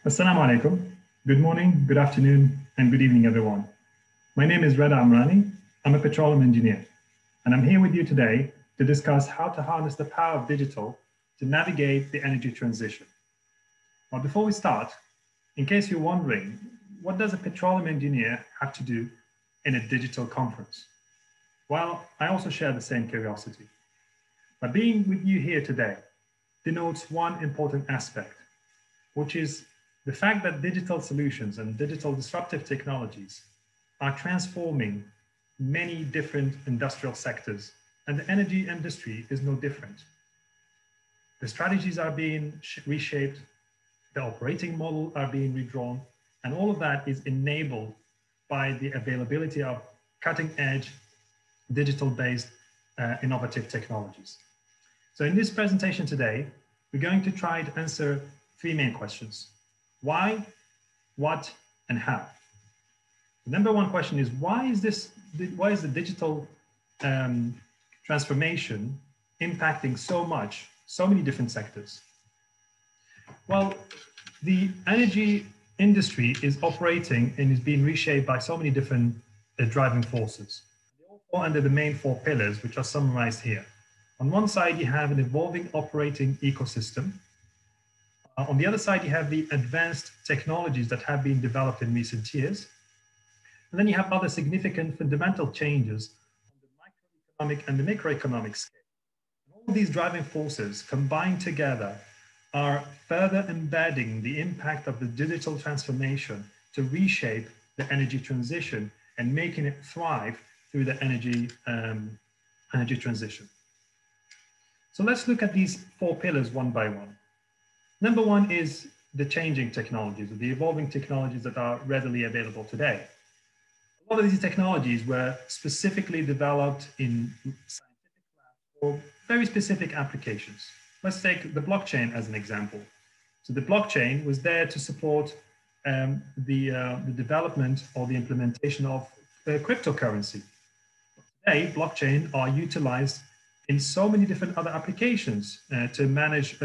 Assalamu alaikum. Good morning, good afternoon, and good evening, everyone. My name is Reda Amrani. I'm a petroleum engineer, and I'm here with you today to discuss how to harness the power of digital to navigate the energy transition. Now, before we start, in case you're wondering, what does a petroleum engineer have to do in a digital conference? Well, I also share the same curiosity. But being with you here today denotes one important aspect, which is the fact that digital solutions and digital disruptive technologies are transforming many different industrial sectors, and the energy industry is no different. The strategies are being reshaped, the operating model are being redrawn, and all of that is enabled by the availability of cutting-edge, digital-based, innovative technologies. So in this presentation today, we're going to try to answer three main questions. Why, what, and how? The number one question is, why is the digital transformation impacting so many different sectors? Well, the energy industry is operating and is being reshaped by so many different driving forces. They all fall under the main four pillars, which are summarized here. On one side, you have an evolving operating ecosystem. On the other side, you have the advanced technologies that have been developed in recent years. And then you have other significant fundamental changes on the microeconomic and the macroeconomic scale. And all of these driving forces combined together are further embedding the impact of the digital transformation to reshape the energy transition and making it thrive through the energy transition. So let's look at these four pillars one by one. Number one is the changing technologies, or the evolving technologies that are readily available today. A lot of these technologies were specifically developed in scientific labs for very specific applications. Let's take the blockchain as an example. So the blockchain was there to support the development or the implementation of cryptocurrency. Today, blockchain are utilized in so many different other applications to manage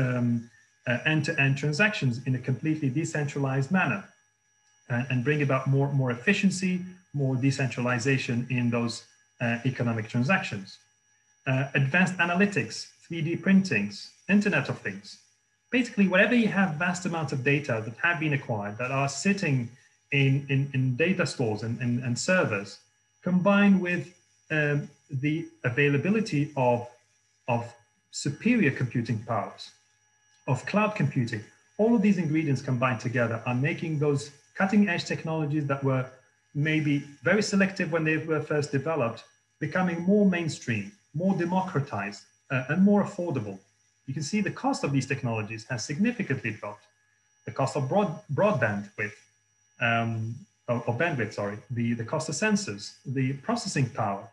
end-to-end transactions in a completely decentralized manner and bring about more efficiency, more decentralization in those economic transactions. Advanced analytics, 3D printings, Internet of Things. Basically, whatever you have vast amounts of data that have been acquired that are sitting in data stores and servers, combined with the availability of superior computing powers, of cloud computing, all of these ingredients combined together are making those cutting edge technologies that were maybe very selective when they were first developed, becoming more mainstream, more democratized, and more affordable. You can see the cost of these technologies has significantly dropped. The cost of bandwidth, the cost of sensors, the processing power,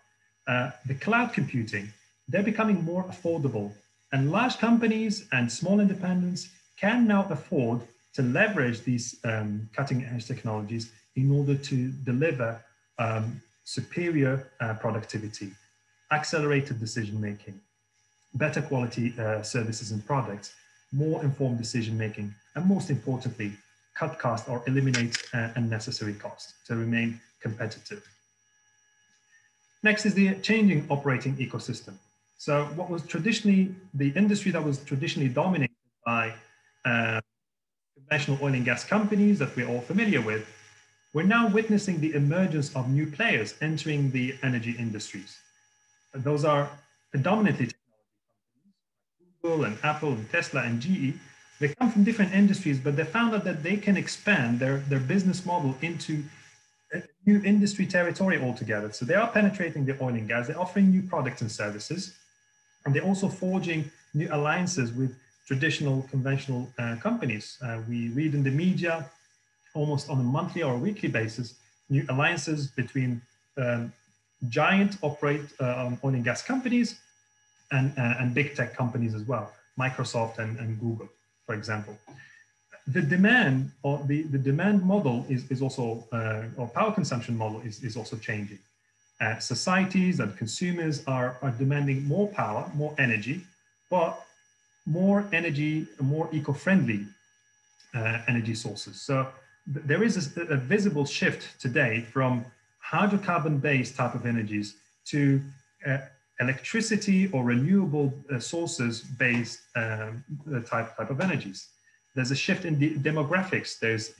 the cloud computing, they're becoming more affordable. And large companies and small independents can now afford to leverage these cutting edge technologies in order to deliver superior productivity, accelerated decision making, better quality services and products, more informed decision making, and most importantly, cut costs or eliminate unnecessary costs to remain competitive. Next is the changing operating ecosystem. So what was traditionally the industry that was traditionally dominated by conventional oil and gas companies that we're all familiar with, we're now witnessing the emergence of new players entering the energy industries. Those are predominantly technology companies like Google and Apple and Tesla and GE. They come from different industries, but they found out that they can expand their business model into a new industry territory altogether. So they are penetrating the oil and gas, they're offering new products and services, and they're also forging new alliances with traditional conventional companies. We read in the media almost on a monthly or a weekly basis, new alliances between giant oil and gas companies and big tech companies as well, Microsoft and Google, for example. The demand or the demand model is also, or power consumption model is also changing. Societies and consumers are demanding more power, more energy, but more energy, more eco-friendly energy sources. So there is a visible shift today from hydrocarbon-based type of energies to electricity or renewable sources-based type of energies. There's a shift in the demographics. There's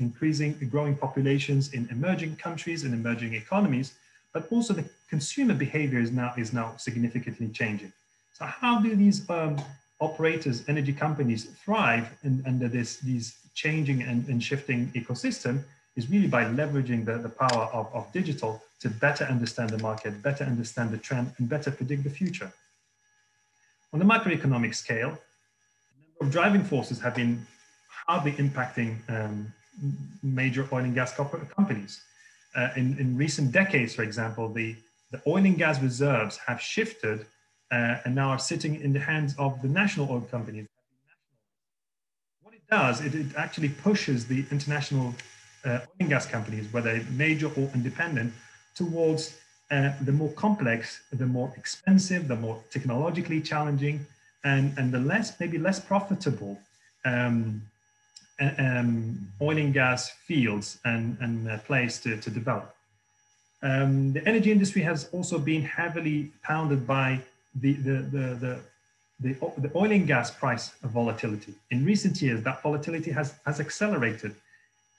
growing populations in emerging countries and emerging economies, but also the consumer behavior is now significantly changing. So how do these operators, energy companies thrive under these changing and shifting ecosystem is really by leveraging the power of digital to better understand the market, better understand the trend, and better predict the future. On the macroeconomic scale, a number of driving forces have been hardly impacting major oil and gas companies. In recent decades, for example, the oil and gas reserves have shifted and now are sitting in the hands of the national oil companies. What it does, it actually pushes the international oil and gas companies, whether major or independent, towards the more complex, the more expensive, the more technologically challenging, and the maybe less profitable oil and gas fields and place to develop. The energy industry has also been heavily pounded by the oil and gas price volatility. In recent years, that volatility has accelerated.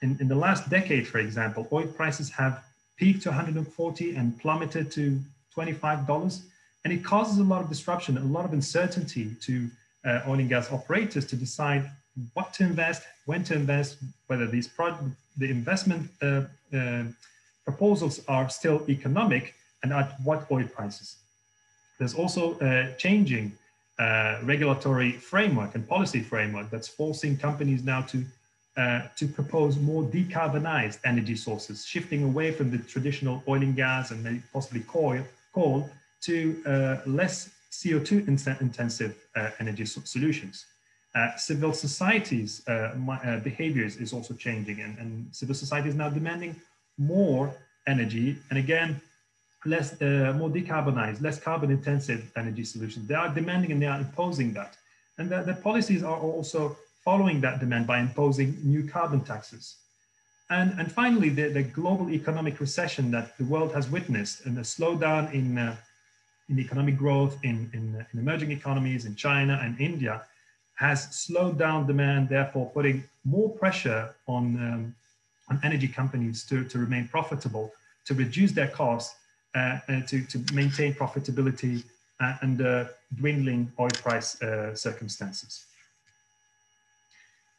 In the last decade, for example, oil prices have peaked to 140 and plummeted to $25. And it causes a lot of disruption, a lot of uncertainty to oil and gas operators to decide what to invest, when to invest, whether the investment proposals are still economic and at what oil prices. There's also a changing regulatory framework and policy framework that's forcing companies now to propose more decarbonized energy sources, shifting away from the traditional oil and gas and maybe possibly coal to less CO2 intensive energy solutions. Civil society's behaviors is also changing, and civil society is now demanding more energy, and again, more decarbonized, less carbon intensive energy solutions. They are demanding and they are imposing that. And the policies are also following that demand by imposing new carbon taxes. And finally, the global economic recession that the world has witnessed and the slowdown in economic growth in emerging economies in China and India has slowed down demand, therefore putting more pressure on energy companies to remain profitable, to reduce their costs, to maintain profitability under dwindling oil price circumstances.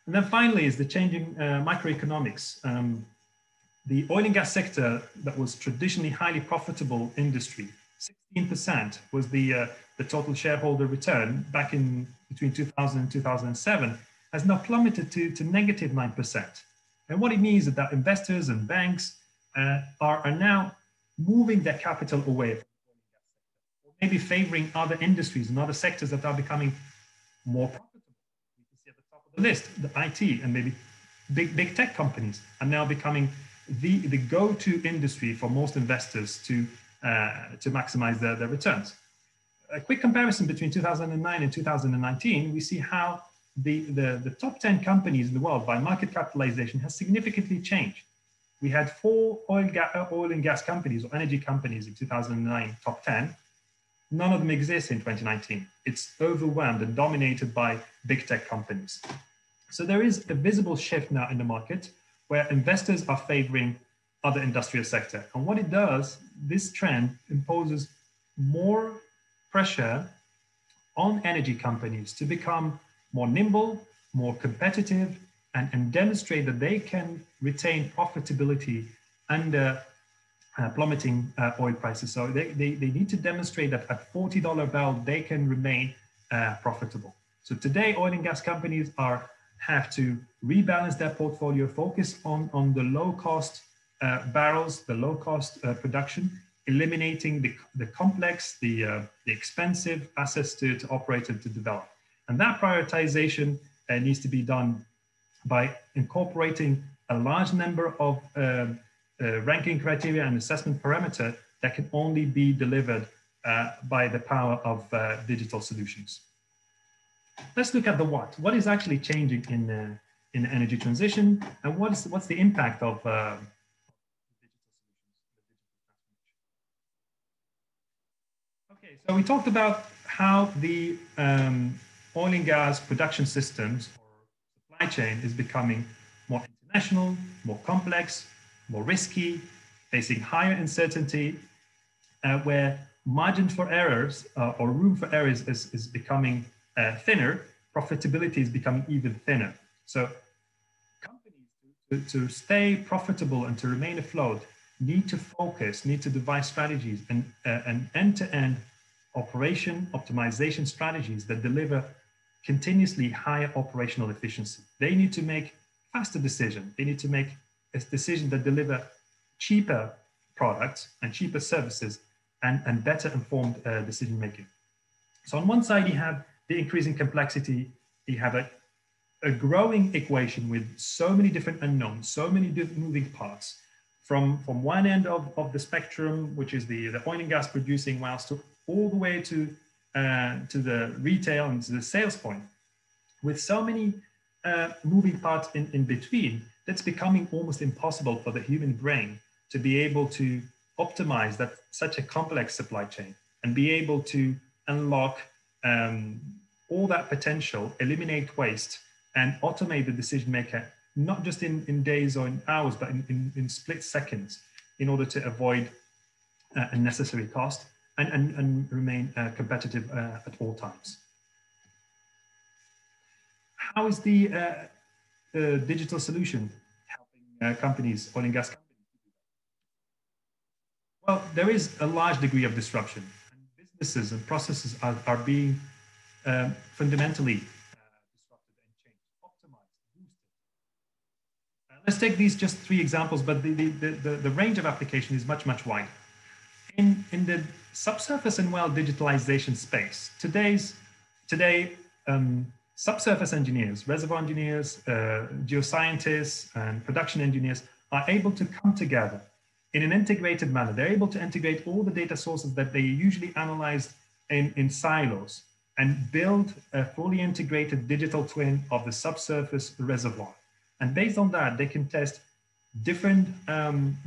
And then finally is the changing macroeconomics. The oil and gas sector that was traditionally highly profitable industry, 16% was the total shareholder return back in between 2000 and 2007, has now plummeted to negative 9%. And what it means is that investors and banks are now moving their capital away from the oil and gas sector, or maybe favoring other industries and other sectors that are becoming more profitable. You can see at the top of the list, the IT and maybe big tech companies are now becoming the go-to industry for most investors to maximize their returns. A quick comparison between 2009 and 2019, we see how the top 10 companies in the world by market capitalization has significantly changed. We had 4 oil and gas companies or energy companies in 2009, top 10. None of them exist in 2019. It's overwhelmed and dominated by big tech companies. So there is a visible shift now in the market where investors are favoring other industrial sector. And what it does, this trend imposes more pressure on energy companies to become more nimble, more competitive, and demonstrate that they can retain profitability under plummeting oil prices. So they need to demonstrate that at $40 a barrel, they can remain profitable. So today, oil and gas companies have to rebalance their portfolio, focus on the low-cost barrels, the low-cost production, eliminating the complex, the expensive assets to operate and to develop. And that prioritization needs to be done by incorporating a large number of ranking criteria and assessment parameter that can only be delivered by the power of digital solutions. Let's look at the what. What is actually changing in the energy transition, and what's the impact of digital solutions? Okay, so we talked about how the oil and gas production systems or supply chain is becoming more international, more complex, more risky, facing higher uncertainty, where margin for errors or room for errors is becoming thinner, profitability is becoming even thinner. So companies to stay profitable and to remain afloat need to focus, need to devise strategies and end-to-end operation optimization strategies that deliver continuously higher operational efficiency. They need to make faster decisions. They need to make a decision that deliver cheaper products and cheaper services and better informed decision making. So on one side, you have the increasing complexity. You have a growing equation with so many different unknowns, so many different moving parts, from one end of the spectrum, which is the oil and gas producing wells, to all the way to the retail and to the sales point, with so many moving parts in between, that's becoming almost impossible for the human brain to be able to optimize that such a complex supply chain and be able to unlock all that potential, eliminate waste, and automate the decision maker, not just in days or in hours, but in split seconds, in order to avoid unnecessary cost and remain competitive at all times. How is the digital solution helping companies, oil and gas companies? Well, there is a large degree of disruption, and businesses and processes are being fundamentally disrupted and changed, optimized, boosted. Let's take these just three examples, but the range of application is much, much wider. In the subsurface and well digitalization space, today, subsurface engineers, reservoir engineers, geoscientists, and production engineers are able to come together in an integrated manner. They're able to integrate all the data sources that they usually analyze in silos and build a fully integrated digital twin of the subsurface reservoir. And based on that, they can test different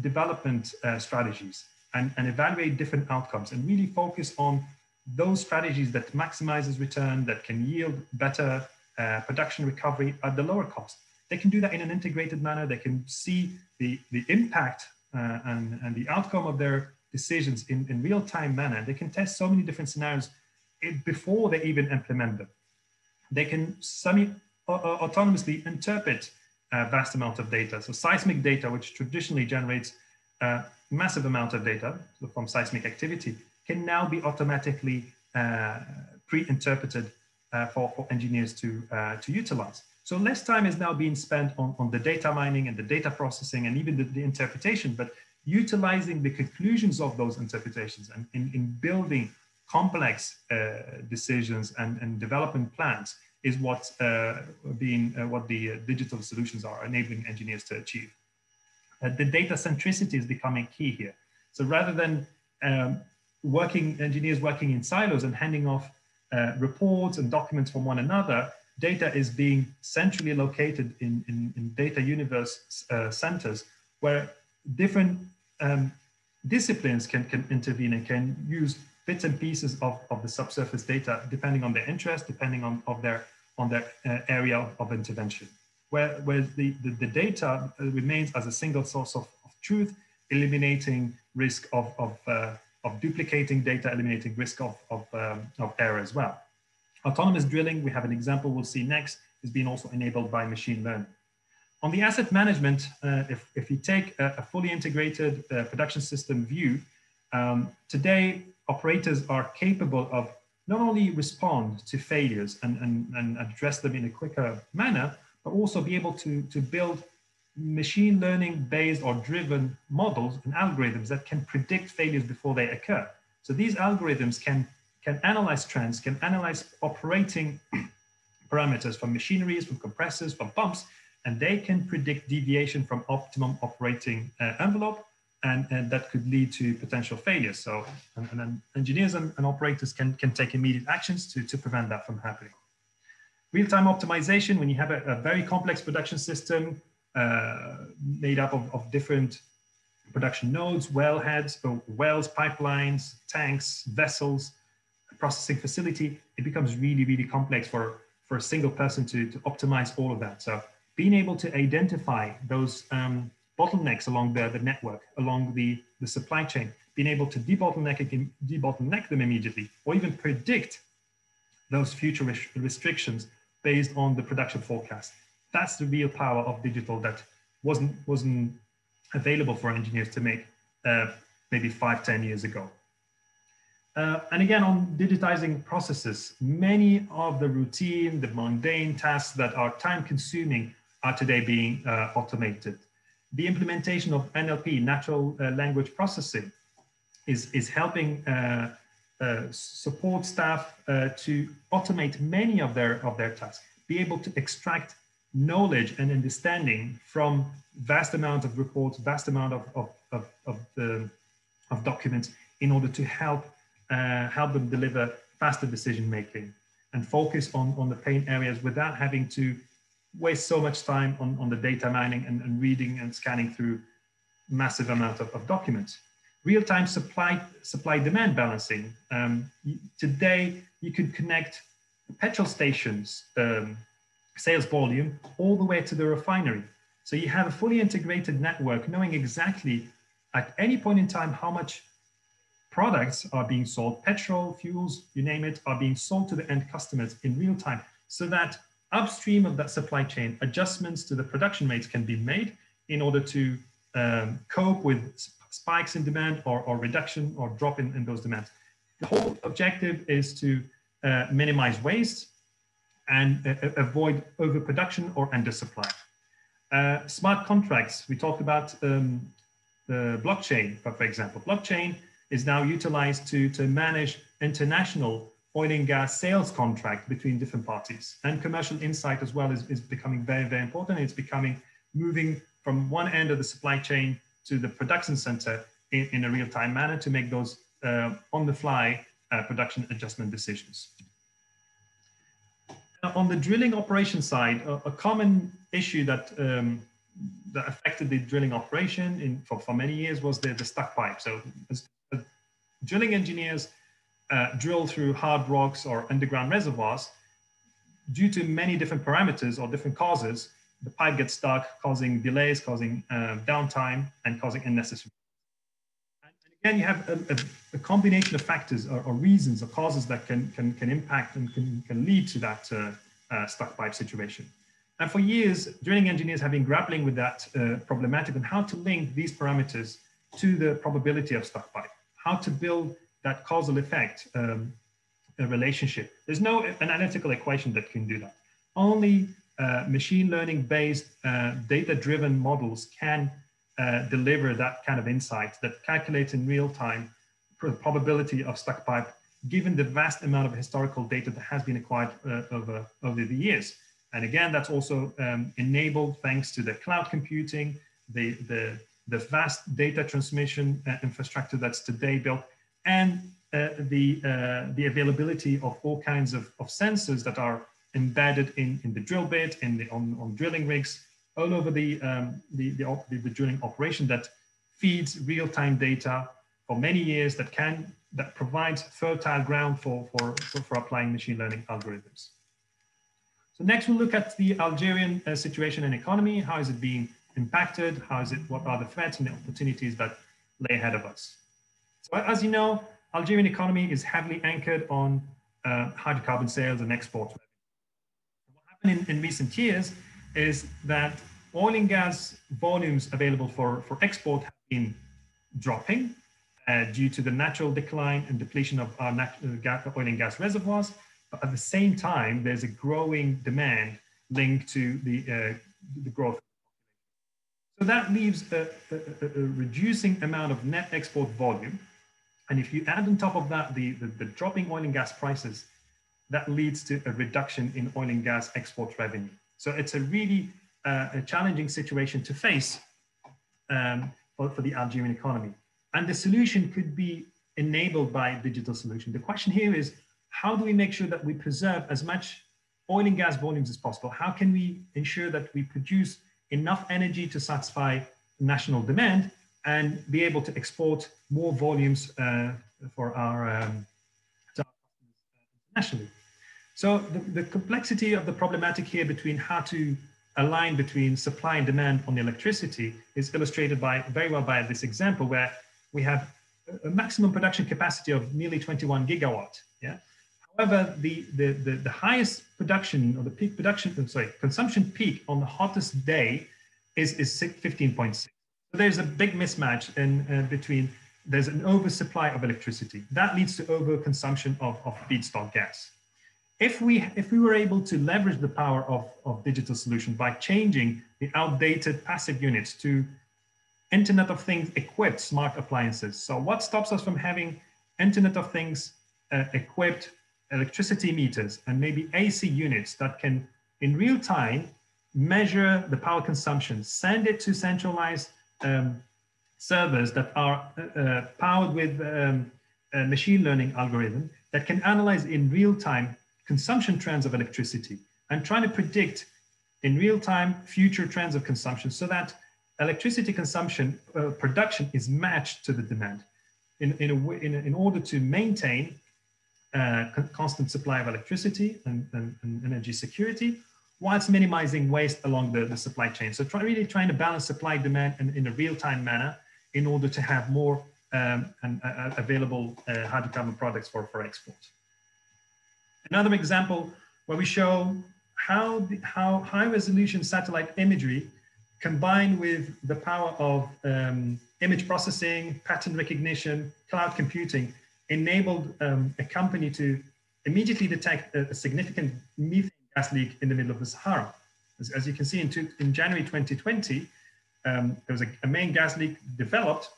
development strategies and evaluate different outcomes and really focus on those strategies that maximizes return, that can yield better production recovery at the lower cost. They can do that in an integrated manner. They can see the impact and the outcome of their decisions in real-time manner. They can test so many different scenarios before they even implement them. They can autonomously interpret a vast amount of data. So seismic data, which traditionally generates a massive amount of data from seismic activity, can now be automatically pre-interpreted for engineers to utilize. So less time is now being spent on the data mining and the data processing and even the interpretation, but utilizing the conclusions of those interpretations and in building complex decisions and development plans is what the digital solutions are enabling engineers to achieve. The data centricity is becoming key here. So rather than engineers working in silos and handing off reports and documents from one another, data is being centrally located in data universe centers where different disciplines can intervene and can use bits and pieces of the subsurface data depending on their interest, depending on their area of intervention. Where the data remains as a single source of truth, eliminating risk of duplicating data, eliminating risk of error as well. Autonomous drilling, we have an example we'll see next, is being also enabled by machine learning. On the asset management, if you take a fully integrated production system view, today operators are capable of not only respond to failures and address them in a quicker manner, but also be able to build machine learning based or driven models and algorithms that can predict failures before they occur. So these algorithms can analyze trends, can analyze operating parameters from machineries, from compressors, from pumps, and they can predict deviation from optimum operating envelope, and that could lead to potential failures. So and engineers and operators can take immediate actions to prevent that from happening. Real-time optimization, when you have a very complex production system made up of different production nodes, wellheads, wells, pipelines, tanks, vessels, processing facility, it becomes really, really complex for a single person to optimize all of that. So being able to identify those bottlenecks along the network, along the supply chain, being able to debottleneck them immediately, or even predict those future restrictions based on the production forecast. That's the real power of digital that wasn't available for engineers to make maybe 5-10 years ago. And again, on digitizing processes, many of the routine, the mundane tasks that are time consuming are today being automated. The implementation of NLP, natural language processing, is helping support staff to automate many of their tasks, be able to extract knowledge and understanding from vast amount of reports, vast amount of documents, in order to help them deliver faster decision making and focus on the pain areas without having to waste so much time on the data mining and reading and scanning through massive amount of documents. Real-time supply demand balancing. Today, you could connect petrol stations, sales volume, all the way to the refinery. So you have a fully integrated network knowing exactly at any point in time how much products are being sold, petrol, fuels, you name it, are being sold to the end customers in real time, so that upstream of that supply chain, adjustments to the production rates can be made in order to cope with spikes in demand or reduction or drop in those demands. The whole objective is to minimize waste and avoid overproduction or undersupply. Smart contracts, we talked about the blockchain, for example. Blockchain is now utilized to manage international oil and gas sales contract between different parties, and commercial insight as well is becoming very, very important. It's moving from one end of the supply chain to the production center in a real-time manner to make those on-the-fly production adjustment decisions. Now, on the drilling operation side, a common issue that affected the drilling operation for many years was the stuck pipe. So as drilling engineers drill through hard rocks or underground reservoirs, due to many different parameters or different causes, the pipe gets stuck, causing delays, causing downtime, and causing unnecessary. And again, you have a combination of factors or reasons or causes that can impact and can lead to that stuck pipe situation. And for years, drilling engineers have been grappling with that problematic and how to link these parameters to the probability of stuck pipe, how to build that causal effect a relationship. There's no analytical equation that can do that. Only machine learning based data-driven models can deliver that kind of insight that calculates in real time the probability of stuck pipe, given the vast amount of historical data that has been acquired over the years. And again, that's also enabled thanks to the cloud computing, the vast data transmission infrastructure that's today built, and the availability of all kinds of sensors that are embedded in the drill bit, on drilling rigs, all over the drilling operation that feeds real-time data for many years that provides fertile ground for applying machine learning algorithms. So next we'll look at the Algerian situation and economy. How is it being impacted? What are the threats and the opportunities that lay ahead of us? So as you know, Algerian economy is heavily anchored on hydrocarbon sales and exports. What happened in recent years is that oil and gas volumes available for export have been dropping due to the natural decline and depletion of our oil and gas reservoirs. But at the same time, there's a growing demand linked to the growth. So that leaves a reducing amount of net export volume. And if you add on top of that the dropping oil and gas prices, that leads to a reduction in oil and gas export revenue. So it's a really a challenging situation to face for the Algerian economy. And the solution could be enabled by digital solution. The question here is, how do we make sure that we preserve as much oil and gas volumes as possible? How can we ensure that we produce enough energy to satisfy national demand and be able to export more volumes for our internationally? So the complexity of the problematic here between how to align between supply and demand on the electricity is illustrated very well by this example, where we have a maximum production capacity of nearly 21 gigawatt. Yeah. However, the highest production, or the peak production, consumption peak on the hottest day is 15.6. So there's a big mismatch in between. There's an oversupply of electricity that leads to overconsumption of feedstock gas. If we were able to leverage the power of digital solutions by changing the outdated passive units to Internet of Things equipped smart appliances. So what stops us from having Internet of Things equipped electricity meters and maybe AC units that can in real time measure the power consumption, send it to centralized servers that are powered with a machine learning algorithm that can analyze in real time consumption trends of electricity and trying to predict in real time future trends of consumption so that electricity consumption production is matched to the demand in order to maintain constant supply of electricity and energy security, whilst minimizing waste along the supply chain. So really trying to balance supply demand in a real-time manner in order to have more available hydrocarbon products for export. Another example where we show how high-resolution satellite imagery combined with the power of image processing, pattern recognition, cloud computing, enabled a company to immediately detect a significant methane gas leak in the middle of the Sahara. As you can see, in January 2020, there was a main gas leak developed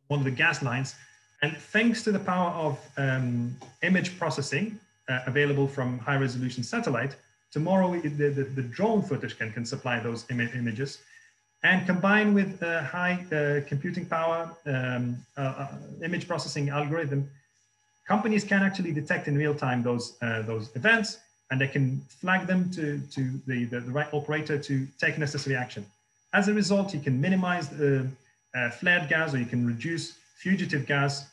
on one of the gas lines. And thanks to the power of image processing available from high-resolution satellite, tomorrow the drone footage can supply those images. And combined with high computing power, image processing algorithm, companies can actually detect in real time those events, and they can flag them to the right operator to take necessary action. As a result, you can minimize flared gas, or you can reduce fugitive gas.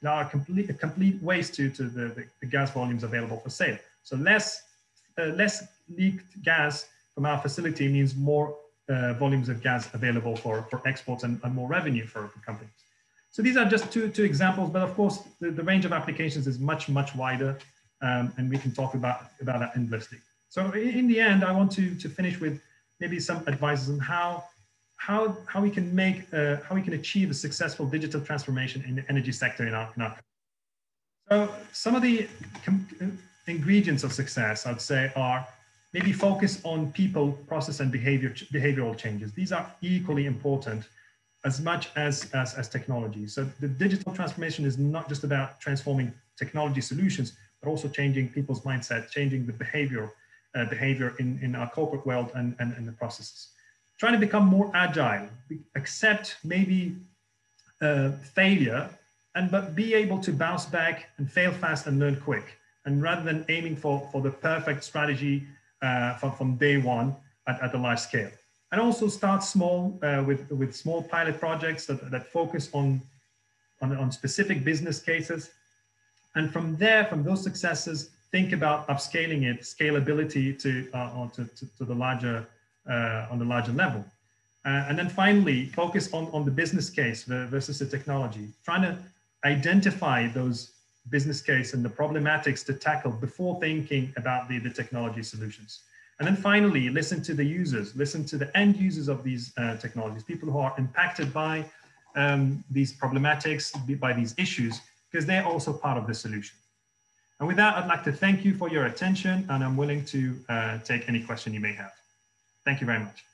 There are a complete waste to the gas volumes available for sale. So less leaked gas from our facility means more volumes of gas available for exports and more revenue for companies. So these are just two examples, but of course the range of applications is much wider, and we can talk about that endlessly. So in the end, I want to finish with maybe some advice on how we can achieve a successful digital transformation in the energy sector in our country. So some of the ingredients of success, I'd say, are maybe focus on people, process, and behavioral changes. These are equally important as much as technology. So the digital transformation is not just about transforming technology solutions, but also changing people's mindset, changing the behavior in our corporate world and the processes. Trying to become more agile, accept maybe failure, but be able to bounce back and fail fast and learn quick. And rather than aiming for the perfect strategy from day one at a large scale. And also start small with small pilot projects that focus on specific business cases. And from there, from those successes, think about upscaling it, scalability to the larger on the larger level. And then finally, focus on the business case versus the technology, trying to identify those business case and the problematics to tackle before thinking about the technology solutions. And then finally, listen to the users, listen to the end users of these technologies, people who are impacted by these problematics, by these issues, because they're also part of the solution. And with that, I'd like to thank you for your attention, and I'm willing to take any question you may have. Thank you very much.